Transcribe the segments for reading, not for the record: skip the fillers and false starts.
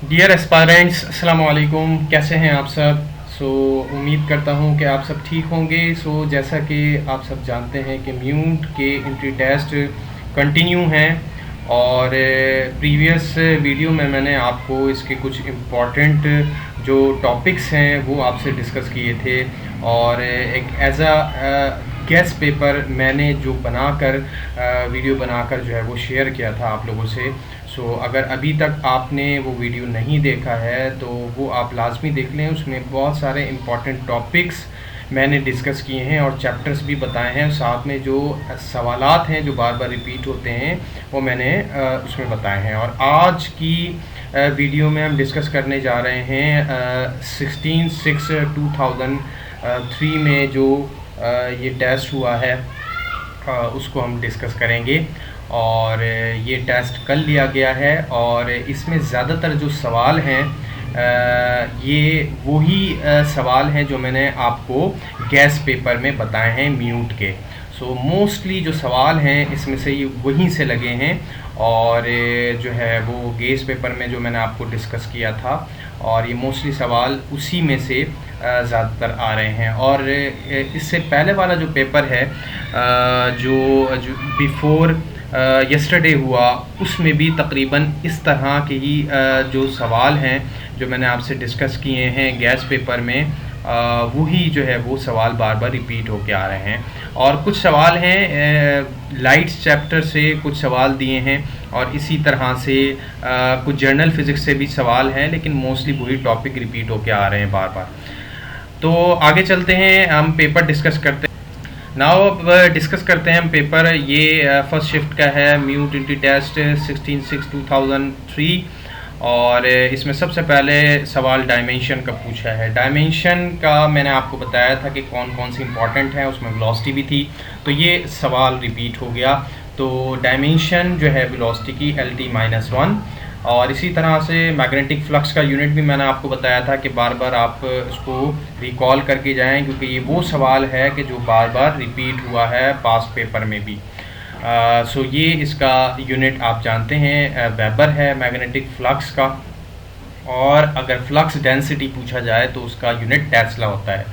Dear aspirants, अस्सलाम वालेकुम। कैसे हैं आप सब? उम्मीद करता हूं कि आप सब ठीक होंगे। जैसा कि आप सब जानते हैं कि म्यूट के एंट्री टेस्ट कंटिन्यू हैं और प्रीवियस वीडियो में मैंने आपको इसके कुछ इम्पॉर्टेंट जो टॉपिक्स हैं वो आपसे डिस्कस किए थे और एक एज अ गेस्ट पेपर मैंने जो बनाकर वीडियो बनाकर जो है वो शेयर किया था आप लोगों से। अगर अभी तक आपने वो वीडियो नहीं देखा है तो वो आप लाजमी देख लें। उसमें बहुत सारे इम्पॉर्टेंट टॉपिक्स मैंने डिस्कस किए हैं और चैप्टर्स भी बताए हैं। साथ में जो सवालात हैं जो बार बार रिपीट होते हैं वो मैंने उसमें बताए हैं। और आज की वीडियो में हम डिस्कस करने जा रहे हैं 16/6/2003 में जो ये टेस्ट हुआ है उसको हम डिस्कस करेंगे। और ये टेस्ट कल लिया गया है और इसमें ज़्यादातर जो सवाल हैं ये वही सवाल हैं जो मैंने आपको गैस पेपर में बताए हैं म्यूट के। मोस्टली जो सवाल हैं इसमें से ये वहीं से लगे हैं और जो है वो गेस पेपर में जो मैंने आपको डिस्कस किया था और ये मोस्टली सवाल उसी में से ज़्यादातर आ रहे हैं। और इससे पहले वाला जो पेपर है जो बिफ़ोर यस्टरडे हुआ उसमें भी तकरीबन इस तरह के ही जो सवाल हैं जो मैंने आपसे डिस्कस किए हैं गैस पेपर में वही जो है वो सवाल बार बार रिपीट होके आ रहे हैं। और कुछ सवाल हैं लाइट्स चैप्टर से कुछ सवाल दिए हैं और इसी तरह से कुछ जर्नल फिज़िक्स से भी सवाल हैं, लेकिन मोस्टली वही टॉपिक रिपीट होके आ रहे हैं बार बार। तो आगे चलते हैं, हम पेपर डिस्कस करते हैं। नाउ अब डिस्कस करते हैं हम पेपर। ये फर्स्ट शिफ्ट का है म्यूट एंट्री टेस्ट 16/6/2003 और इसमें सबसे पहले सवाल डायमेंशन का पूछा है। डायमेंशन का मैंने आपको बताया था कि कौन कौन सी इंपॉर्टेंट है, उसमें वेलोसिटी भी थी, तो ये सवाल रिपीट हो गया। तो डायमेंशन जो है वेलोसिटी की LT-1 और इसी तरह से मैग्नेटिक फ्लक्स का यूनिट भी मैंने आपको बताया था कि बार बार आप उसको रिकॉल करके जाएं क्योंकि ये वो सवाल है कि जो बार बार रिपीट हुआ है पास्ट पेपर में भी। ये इसका यूनिट आप जानते हैं वेबर है मैग्नेटिक फ्लक्स का। और अगर फ्लक्स डेंसिटी पूछा जाए तो उसका यूनिट टेस्ला होता है।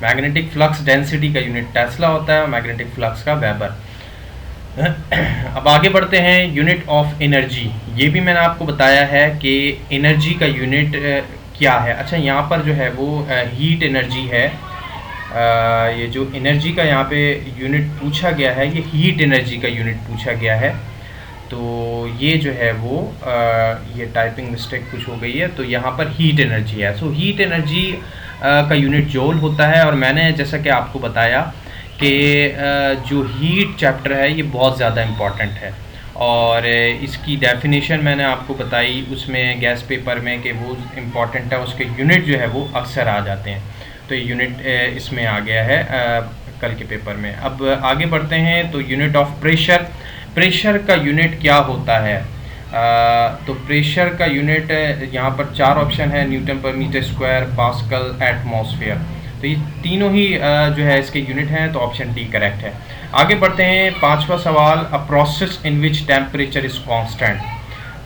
मैग्नेटिक फ्लक्स डेंसिटी का यूनिट टेस्ला होता है और मैग्नेटिक फ्लक्स का वेबर। अब आगे बढ़ते हैं। यूनिट ऑफ एनर्जी, ये भी मैंने आपको बताया है कि एनर्जी का यूनिट क्या है। अच्छा, यहाँ पर जो है वो हीट एनर्जी है। ये जो एनर्जी का यहाँ पे यूनिट पूछा गया है ये हीट एनर्जी का यूनिट पूछा गया है। तो ये जो है वो ये टाइपिंग मिस्टेक कुछ हो गई है, तो यहाँ पर हीट एनर्जी है। हीट एनर्जी का यूनिट जूल होता है। और मैंने जैसा कि आपको बताया कि जो हीट चैप्टर है ये बहुत ज़्यादा इम्पॉर्टेंट है और इसकी डेफिनेशन मैंने आपको बताई उसमें गैस पेपर में कि वो इम्पॉर्टेंट है, उसके यूनिट जो है वो अक्सर आ जाते हैं। तो ये यूनिट इसमें आ गया है कल के पेपर में। अब आगे बढ़ते हैं। तो यूनिट ऑफ प्रेशर, प्रेशर का यूनिट क्या होता है? तो प्रेशर का यूनिट यहाँ पर 4 ऑप्शन है, न्यूटन पर मीटर स्क्वायर, पास्कल, एटमॉस्फेयर। तो ये तीनों ही जो है इसके यूनिट हैं, तो ऑप्शन डी करेक्ट है। आगे बढ़ते हैं। 5वां सवाल, a process in which temperature is constant.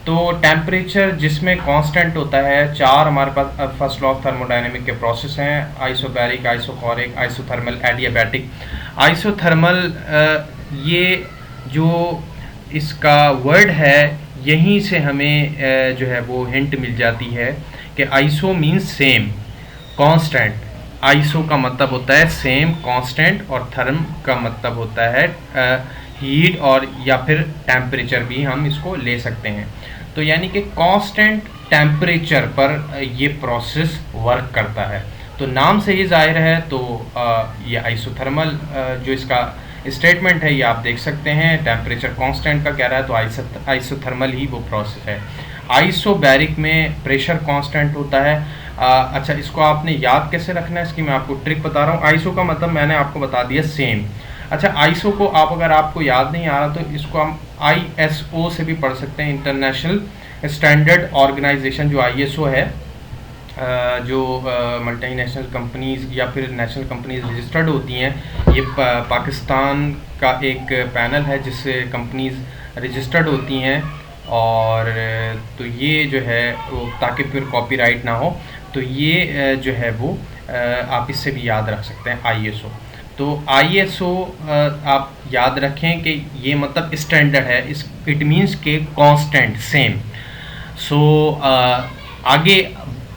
तो टेम्परेचर जिसमें कांस्टेंट होता है, 4 हमारे पास फर्स्ट लॉ ऑफ थर्मोडायनेमिक के प्रोसेस हैं, isobaric, isochoric, isothermal, adiabatic. Isothermal ये जो इसका वर्ड है यहीं से हमें जो है वो हिंट मिल जाती है कि iso means same, constant. Iso का मतलब होता है सेम, कांस्टेंट, और थर्म का मतलब होता है हीट और या फिर टेम्परेचर भी हम इसको ले सकते हैं। तो यानी कि कांस्टेंट टेम्परेचर पर ये प्रोसेस वर्क करता है। तो नाम से ही जाहिर है। तो ये आइसोथर्मल जो इसका स्टेटमेंट है ये आप देख सकते हैं, टेम्परेचर कांस्टेंट का कह रहा है तो आइसोथर्मल ही वो प्रोसेस है। आइसोबैरिक में प्रेशर कांस्टेंट होता है। अच्छा, इसको आपने याद कैसे रखना है इसकी मैं आपको ट्रिक बता रहा हूँ। आइसो का मतलब मैंने आपको बता दिया सेम। अच्छा, आइसो को आप अगर आपको याद नहीं आ रहा तो इसको हम ISO से भी पढ़ सकते हैं, इंटरनेशनल स्टैंडर्ड ऑर्गेनाइजेशन जो ISO है, जो मल्टीनेशनल कंपनीज़ या फिर नेशनल कंपनीज़ रजिस्टर्ड होती हैं। ये पाकिस्तान का एक पैनल है जिससे कंपनीज़ रजिस्टर्ड होती हैं और तो ये जो है वो, ताकि फिर कॉपीराइट ना हो, तो ये जो है वो आप इससे भी याद रख सकते हैं ISO। तो ISO आप याद रखें कि ये मतलब स्टैंडर्ड है, इस इट मीन्स के कांस्टेंट सेम। सो आगे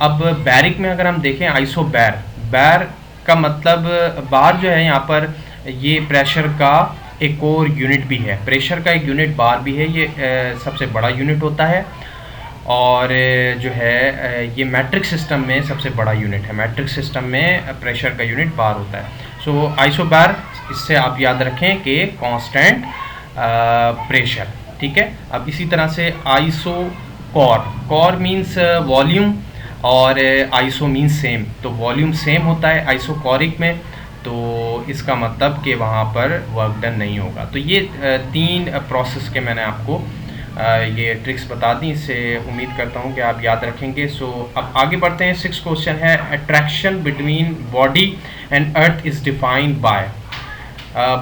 अब बैरिक में अगर हम देखें आइसो बैर का मतलब बार जो है यहाँ पर ये प्रेशर का एक और यूनिट भी है, प्रेशर का एक यूनिट बार भी है, ये सबसे बड़ा यूनिट होता है और जो है ये मैट्रिक सिस्टम में सबसे बड़ा यूनिट है, मैट्रिक सिस्टम में प्रेशर का यूनिट बार होता है। सो आइसो बार, इससे आप याद रखें कि कांस्टेंट प्रेशर, ठीक है। अब इसी तरह से आइसो कॉर मीन्स वॉल्यूम और आइसो मीन्स सेम, तो वॉल्यूम सेम होता है आइसोकोरिक में, तो इसका मतलब कि वहाँ पर वर्क डन नहीं होगा। तो ये 3 प्रोसेस के मैंने आपको ये ट्रिक्स बता दी, इससे उम्मीद करता हूँ कि आप याद रखेंगे। सो अब आगे बढ़ते हैं। 6 क्वेश्चन है, attraction between body and earth is defined by.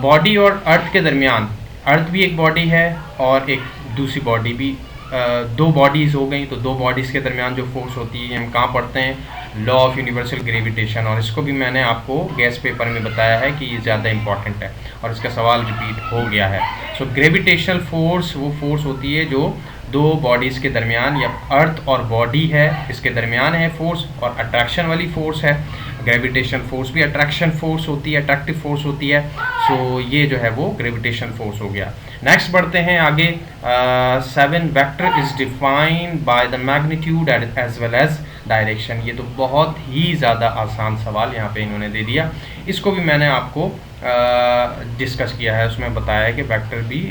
Body और अर्थ के दरमियान, अर्थ भी एक बॉडी है और एक दूसरी बॉडी भी, 2 बॉडीज़ हो गई, तो 2 बॉडीज़ के दरमियान जो फोर्स होती है हम कहाँ पढ़ते हैं, लॉ ऑफ यूनिवर्सल ग्रेविटेशन, और इसको भी मैंने आपको गेस्ट पेपर में बताया है कि ये ज़्यादा इंपॉर्टेंट है और इसका सवाल रिपीट हो गया है। सो ग्रेविटेशनल फोर्स वो फोर्स होती है जो 2 बॉडीज़ के दरमियान या अर्थ और बॉडी है इसके दरमियान है फोर्स, और अट्रैक्शन वाली फोर्स है, ग्रेविटेशन फोर्स भी अट्रैक्शन फोर्स होती है, अट्रैक्टिव फोर्स होती है। सो ये जो है वो ग्रेविटेशन फोर्स हो गया। नेक्स्ट बढ़ते हैं आगे। 7 vector is defined by the magnitude as well as direction. ये तो बहुत ही ज़्यादा आसान सवाल यहाँ पे इन्होंने दे दिया, इसको भी मैंने आपको डिस्कस किया है, उसमें बताया है कि वेक्टर भी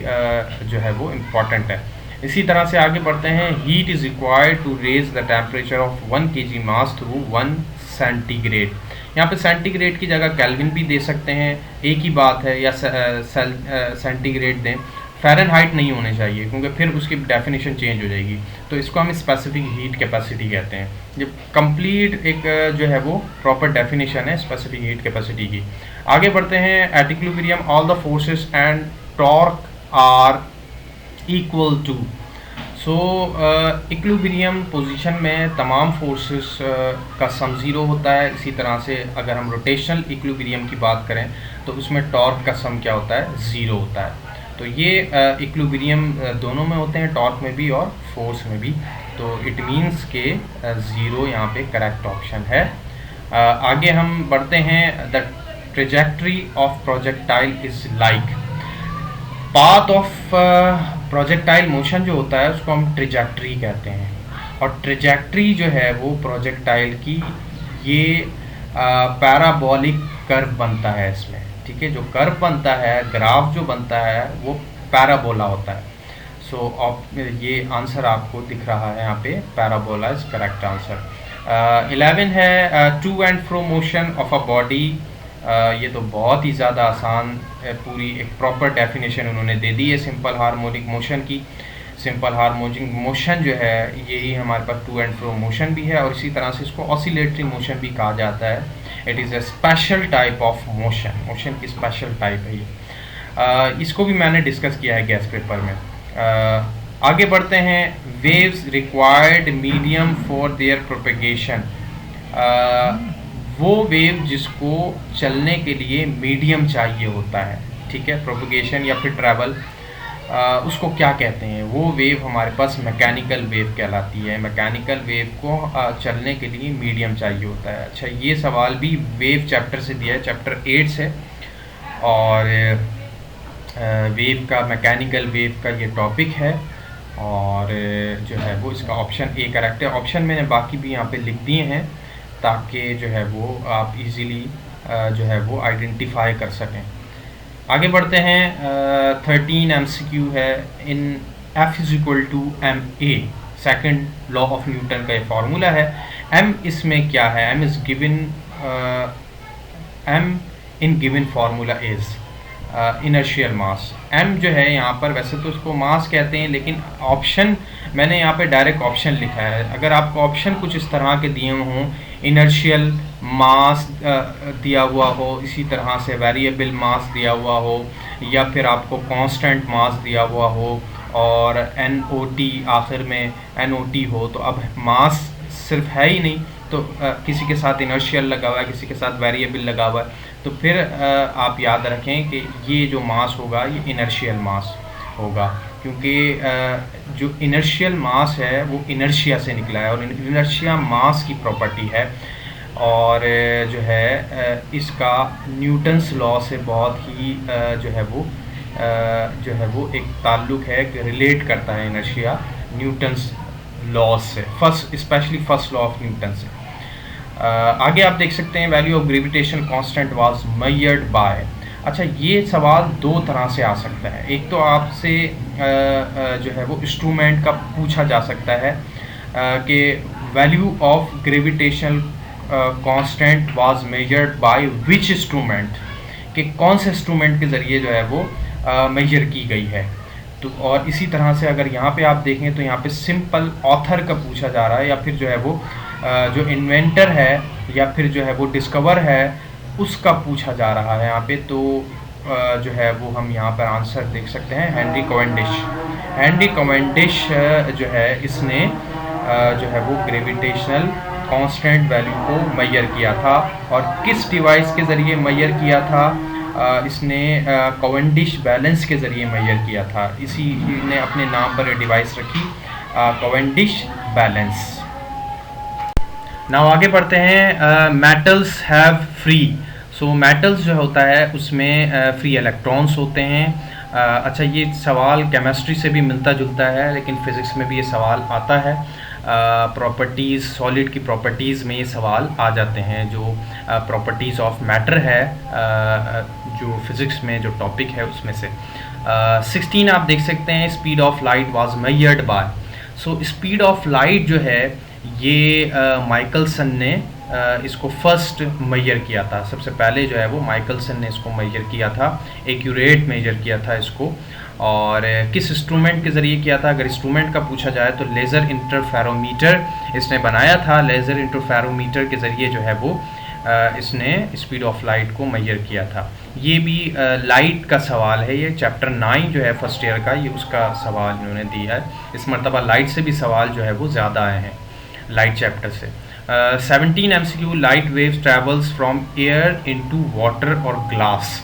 जो है वो इम्पॉर्टेंट है। इसी तरह से आगे बढ़ते हैं। Heat is required to raise the temperature of 1 kg mass through 1 centigrade. यहाँ पे सेंटीग्रेड की जगह केल्विन भी दे सकते हैं, एक ही बात है, या सेंटीग्रेड दें, फ़ारेनहाइट नहीं होने चाहिए क्योंकि फिर उसकी डेफिनेशन चेंज हो जाएगी। तो इसको हम स्पेसिफिक हीट कैपेसिटी कहते हैं। जब कंप्लीट एक जो है वो प्रॉपर डेफिनेशन है स्पेसिफिक हीट कैपेसिटी की। आगे बढ़ते हैं। At equilibrium all the forces and torque are equal to. So equilibrium position में तमाम फोर्सेस का सम 0 होता है। इसी तरह से अगर हम रोटेशनल इक्विलिब्रियम की बात करें तो उसमें टॉर्क का सम क्या होता है, 0 होता है। तो ये इक्विलिब्रियम दोनों में होते हैं, टॉर्क में भी और फोर्स में भी। तो इट मीन्स के 0 यहाँ पे करेक्ट ऑप्शन है। आगे हम बढ़ते हैं। The trajectory of projectile is like. Path of projectile motion जो होता है उसको हम ट्रेजेक्ट्री कहते हैं, और ट्रेजेक्ट्री जो है वो प्रोजेक्टाइल की ये पैराबोलिक कर्व बनता है इसमें, ठीक है। जो कर्व बनता है, ग्राफ जो बनता है वो पैराबोला होता है। सो ये आंसर आपको दिख रहा है यहाँ पे, पैराबोला इज करेक्ट आंसर। 11 है to and fro motion of a body. ये तो बहुत ही ज़्यादा आसान, पूरी एक प्रॉपर डेफिनेशन उन्होंने दे दी है सिंपल हार्मोनिक मोशन की। सिंपल हार्मोनिक मोशन जो है यही हमारे पास टू एंड फ्रो मोशन भी है, और इसी तरह से इसको ऑसिलेटरी मोशन भी कहा जाता है। It is a special type of motion, motion की स्पेशल टाइप है ये। इसको भी मैंने डिस्कस किया है गेस्ट पेपर में। आगे बढ़ते हैं। Waves required medium for their propagation. वो वेव जिसको चलने के लिए मीडियम चाहिए होता है, ठीक है, प्रोपेगेशन या फिर ट्रैवल, उसको क्या कहते हैं? वो वेव हमारे पास मैकेनिकल वेव कहलाती है। मैकेनिकल वेव को चलने के लिए मीडियम चाहिए होता है। अच्छा, ये सवाल भी वेव चैप्टर से दिया है, चैप्टर 8 से, और वेव का, मैकेनिकल वेव का ये टॉपिक है, और जो है वो इसका ऑप्शन ए करेक्ट है। ऑप्शन मैंने बाकी भी यहाँ पे लिख दिए हैं ताकि जो है वो आप इजीली जो है वो आइडेंटिफाई कर सकें। आगे बढ़ते हैं। 13 MCQ है। In F is equal to ma, second law of Newton का ये फार्मूला है। m इसमें क्या है? m is given, m in given formula is inertial mass. m जो है यहाँ पर, वैसे तो उसको मास कहते हैं, लेकिन ऑप्शन मैंने यहाँ पे डायरेक्ट ऑप्शन लिखा है। अगर आपको ऑप्शन कुछ इस तरह के दिए हों, इनर्शियल मास दिया हुआ हो, इसी तरह से वेरिएबल मास दिया हुआ हो, या फिर आपको कांस्टेंट मास दिया हुआ हो, और NOT आखिर में NOT हो, तो अब मास सिर्फ है ही नहीं, तो किसी के साथ इनर्शियल लगा हुआ है, किसी के साथ वेरिएबल लगा हुआ है, तो फिर आप याद रखें कि ये जो मास होगा ये इनर्शियल मास होगा, क्योंकि जो इनर्शियल मास है वो इनर्शिया से निकला है और इनर्शिया मास की प्रॉपर्टी है। और जो है इसका न्यूटन्स लॉ से बहुत ही जो है वो एक ताल्लुक है कि रिलेट करता है इनर्शिया न्यूटन्स लॉ से, specially first law of Newton से। आगे आप देख सकते हैं value of gravitation constant was measured by. अच्छा, ये सवाल दो तरह से आ सकता है। एक तो आपसे जो है वो इंस्ट्रूमेंट का पूछा जा सकता है कि value of gravitational constant was measured by which instrument, कि कौन से इंस्ट्रूमेंट के ज़रिए जो है वो मेजर की गई है। तो और इसी तरह से अगर यहाँ पे आप देखें तो यहाँ पे सिंपल ऑथर का पूछा जा रहा है, या फिर जो है वो जो इन्वेंटर है या फिर जो है वो डिस्कवर है उसका पूछा जा रहा है यहाँ पे। तो जो है वो हम यहाँ पर आंसर देख सकते हैं, हेनरी कैवेंडिश। हेनरी कैवेंडिश जो है इसने जो है वो ग्रेविटेशनल कांस्टेंट वैल्यू को मेजर किया था, और किस डिवाइस के ज़रिए मेजर किया था? इसने कैवेंडिश बैलेंस के ज़रिए मेजर किया था। इसी ने अपने नाम पर डिवाइस रखी, कैवेंडिश बैलेंस। नाउ आगे बढ़ते हैं। Metals have free, so metals जो होता है उसमें फ्री इलेक्ट्रॉन्स होते हैं। अच्छा, ये सवाल केमिस्ट्री से भी मिलता जुलता है, लेकिन फिज़िक्स में भी ये सवाल आता है। प्रॉपर्टीज़, सॉलिड की प्रॉपर्टीज़ में ये सवाल आ जाते हैं। जो प्रॉपर्टीज़ ऑफ मैटर है जो फिज़िक्स में जो टॉपिक है उसमें से 16 आप देख सकते हैं। Speed of light was measured by, so speed of light जो है ये माइकलसन ने इसको फर्स्ट मेजर किया था। सबसे पहले जो है वो माइकलसन ने इसको मेजर किया था, एक्यूरेट मेजर किया था इसको। और किस इंस्ट्रूमेंट के ज़रिए किया था? अगर इंस्ट्रूमेंट का पूछा जाए तो लेज़र इंटरफेरोमीटर इसने बनाया था। लेज़र इंटरफेरोमीटर के ज़रिए जो है वो इसने स्पीड ऑफ लाइट को मेजर किया था। ये भी लाइट का सवाल है, ये चैप्टर 9 जो है फर्स्ट ईयर का, ये उसका सवाल इन्होंने दिया है। इस मरतबा लाइट से भी सवाल जो है वो ज़्यादा आए हैं लाइट चैप्टर से। 17 MCQ, light waves travels from air into water और ग्लास।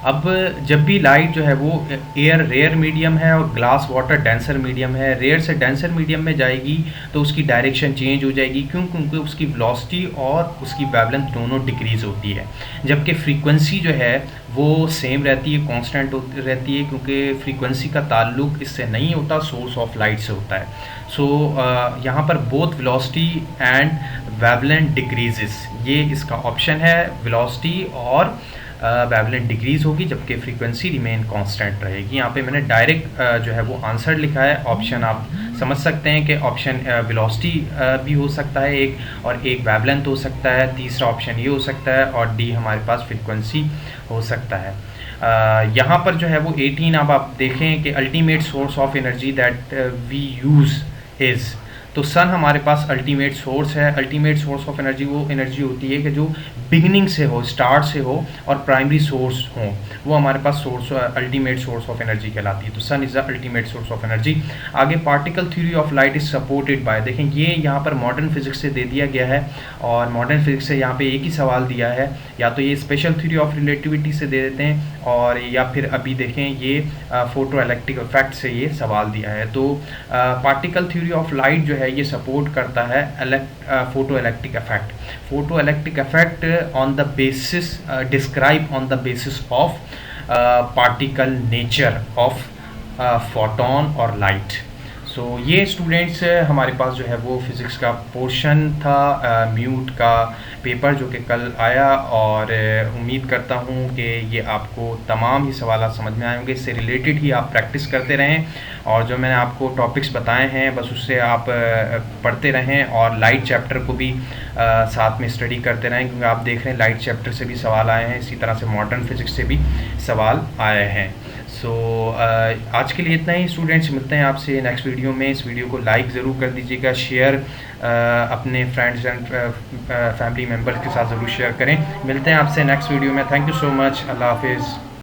अब जब भी लाइट जो है वो एयर रेयर मीडियम है और ग्लास वाटर डेंसर मीडियम है, रेयर से डेंसर मीडियम में जाएगी तो उसकी डायरेक्शन चेंज हो जाएगी। क्यों? क्योंकि उसकी वेलोसिटी और उसकी वेवलेंथ दोनों डिक्रीज़ होती है, जबकि फ्रीक्वेंसी जो है वो सेम रहती है, कांस्टेंट रहती है, क्योंकि फ्रीक्वेंसी का ताल्लुक इससे नहीं होता, सोर्स ऑफ लाइट से होता है। सो यहाँ पर both velocity and wavelength decreases, ये इसका ऑप्शन है। वेलोसिटी और वेवलेंथ डिक्रीज़ होगी जबकि फ्रीक्वेंसी रिमेन कांस्टेंट रहेगी। यहाँ पे मैंने डायरेक्ट जो है वो आंसर लिखा है। ऑप्शन आप समझ सकते हैं कि ऑप्शन वेलोसिटी भी हो सकता है एक, और एक वेवलेंथ हो सकता है, तीसरा ऑप्शन ये हो सकता है, और डी हमारे पास फ्रीक्वेंसी हो सकता है। यहाँ पर जो है वो 18 अब आप देखें कि ultimate source of energy that we use is, तो सन हमारे पास अल्टीमेट सोर्स है। अल्टीमेट सोर्स ऑफ एनर्जी वो एनर्जी होती है कि जो बिगनिंग से हो, स्टार्ट से हो, और प्राइमरी सोर्स हो, वो हमारे पास source ultimate source of energy कहलाती है। तो sun is the ultimate source of energy. आगे particle theory of light is supported by, देखें ये यहाँ पर मॉडर्न फिजिक्स से दे दिया गया है, और मॉडर्न फिजिक्स से यहाँ पे एक ही सवाल दिया है, या तो ये स्पेशल थ्योरी ऑफ रिलेटिविटी से दे देते हैं, और या फिर अभी देखें ये फोटो इलेक्ट्रिक इफेक्ट से ये सवाल दिया है। तो पार्टिकल थ्योरी ऑफ लाइट जो है ये सपोर्ट करता है photo electric effect. Photo electric effect on the basis describe on the basis of particle nature of photon और लाइट। सो ये स्टूडेंट्स हमारे पास जो है वो फिज़िक्स का पोर्शन था, म्यूट का पेपर जो कि कल आया, और उम्मीद करता हूँ कि ये आपको तमाम ही सवाल समझ में आए होंगे। इससे रिलेटेड ही आप प्रैक्टिस करते रहें, और जो मैंने आपको टॉपिक्स बताए हैं बस उससे आप पढ़ते रहें, और लाइट चैप्टर को भी साथ में स्टडी करते रहें, क्योंकि आप देख रहे हैं लाइट चैप्टर से भी सवाल आए हैं, इसी तरह से मॉडर्न फिज़िक्स से भी सवाल आए हैं। सो आज के लिए इतना ही स्टूडेंट्स, मिलते हैं आपसे नेक्स्ट वीडियो में। इस वीडियो को लाइक ज़रूर कर दीजिएगा, शेयर अपने फ्रेंड्स एंड फैमिली मेम्बर्स के साथ ज़रूर शेयर करें। मिलते हैं आपसे नेक्स्ट वीडियो में। थैंक यू सो मच, अल्लाह हाफिज़।